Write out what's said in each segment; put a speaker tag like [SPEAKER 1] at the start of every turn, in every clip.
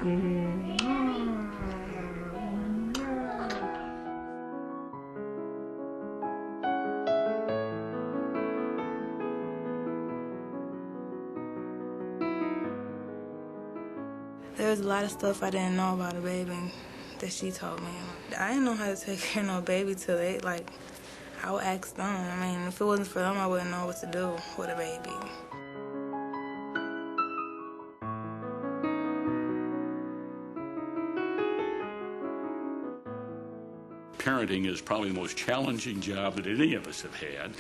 [SPEAKER 1] There was a lot of stuff I didn't know about a baby that she told me. I didn't know how to take care of no baby till I would ask them. I mean, if it wasn't for them, I wouldn't know what to do with a baby.
[SPEAKER 2] Parenting is probably the most challenging job that any of us have had,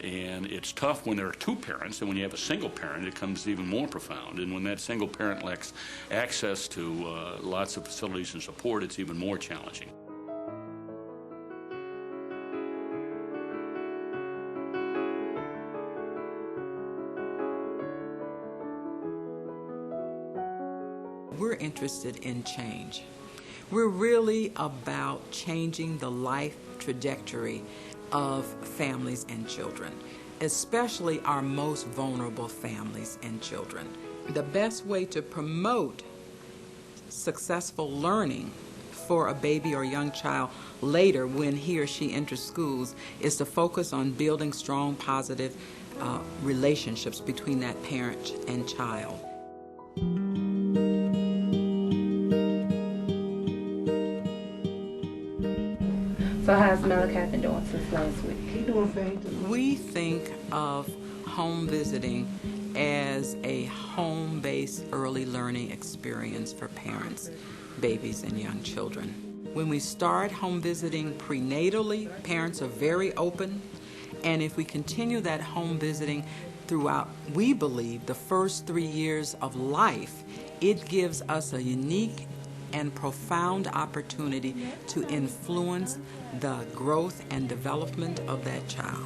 [SPEAKER 2] and it's tough when there are two parents, and when you have a single parent it becomes even more profound, and when that single parent lacks access to lots of facilities and support, it's even more challenging.
[SPEAKER 3] We're interested in change. We're really about changing the life trajectory of families and children, especially our most vulnerable families and children. The best way to promote successful learning for a baby or young child later when he or she enters schools is to focus on building strong, positive relationships between that parent and child.
[SPEAKER 4] So how's Malachi been doing since last week?
[SPEAKER 1] He's doing fine.
[SPEAKER 3] We think of home visiting as a home-based early learning experience for parents, babies, and young children. When we start home visiting prenatally, parents are very open, and if we continue that home visiting throughout, we believe, the first 3 years of life, it gives us a unique and profound opportunity to influence the growth and development of that child.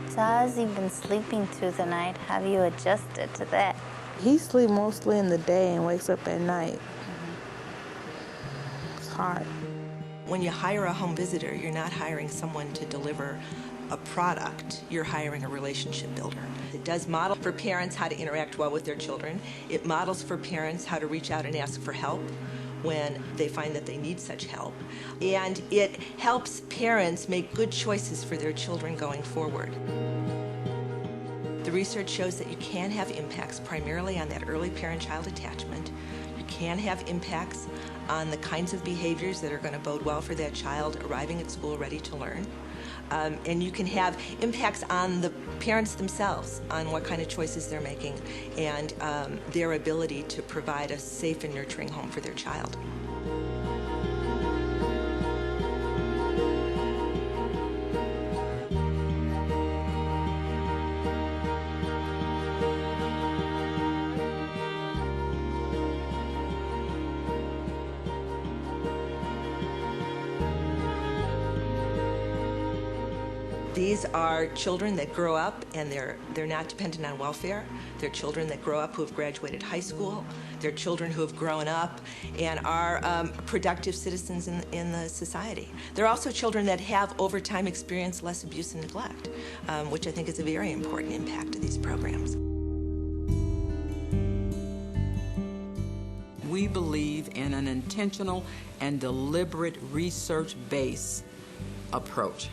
[SPEAKER 5] So how has he been sleeping through the night? Have you adjusted to that?
[SPEAKER 1] He sleeps mostly in the day and wakes up at night. It's hard.
[SPEAKER 6] When you hire a home visitor, you're not hiring someone to deliver a product, you're hiring a relationship builder. It does model for parents how to interact well with their children. It models for parents how to reach out and ask for help when they find that they need such help. And it helps parents make good choices for their children going forward. The research shows that you can have impacts primarily on that early parent-child attachment. You can have impacts on the kinds of behaviors that are going to bode well for that child arriving at school ready to learn. And you can have impacts on the parents themselves, on what kind of choices they're making, and their ability to provide a safe and nurturing home for their child. These are children that grow up and they're not dependent on welfare. They're children that grow up who have graduated high school. They're children who have grown up and are productive citizens in the society. They're also children that have over time experienced less abuse and neglect, which I think is a very important impact of these programs.
[SPEAKER 3] We believe in an intentional and deliberate research-based approach.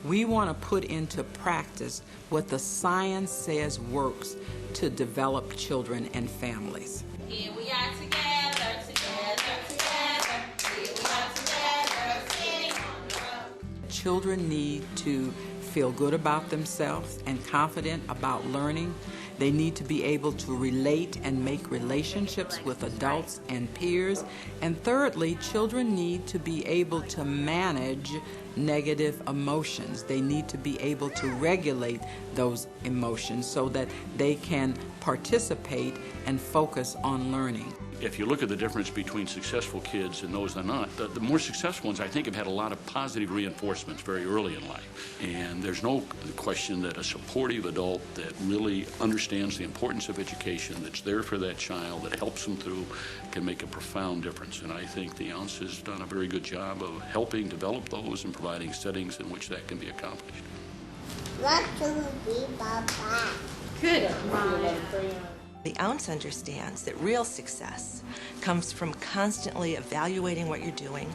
[SPEAKER 3] We want to put into practice what the science says works to develop children and families.
[SPEAKER 7] Here we are together, together, together. Here we are together, sitting on the road.
[SPEAKER 3] Children need to feel good about themselves and confident about learning. They need to be able to relate and make relationships with adults and peers. And thirdly, children need to be able to manage negative emotions. They need to be able to regulate those emotions so that they can participate and focus on learning.
[SPEAKER 2] If you look at the difference between successful kids and those that are not, the more successful ones I think have had a lot of positive reinforcements very early in life. And there's no question that a supportive adult that really understands the importance of education, that's there for that child, that helps them through, can make a profound difference. And I think the ounce has done a very good job of helping develop those and providing settings in which that can be accomplished.
[SPEAKER 7] Good.
[SPEAKER 6] The ounce understands that real success comes from constantly evaluating what you're doing,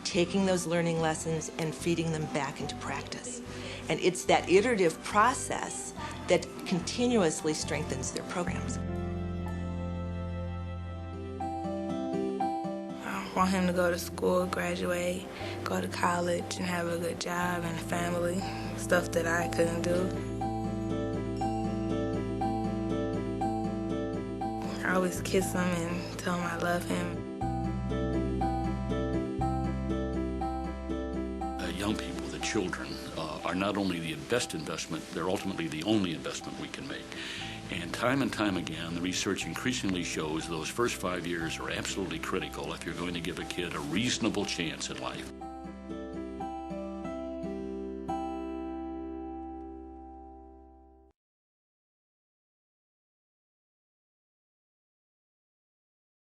[SPEAKER 6] taking those learning lessons and feeding them back into practice. And it's that iterative process that continuously strengthens their programs.
[SPEAKER 1] I want him to go to school, graduate, go to college, and have a good job and a family, stuff that I couldn't do. I always kiss him and tell him I love him.
[SPEAKER 2] Young people, the children, are not only the best investment, they're ultimately the only investment we can make. And time again, the research increasingly shows those first 5 years are absolutely critical if you're going to give a kid a reasonable chance at life.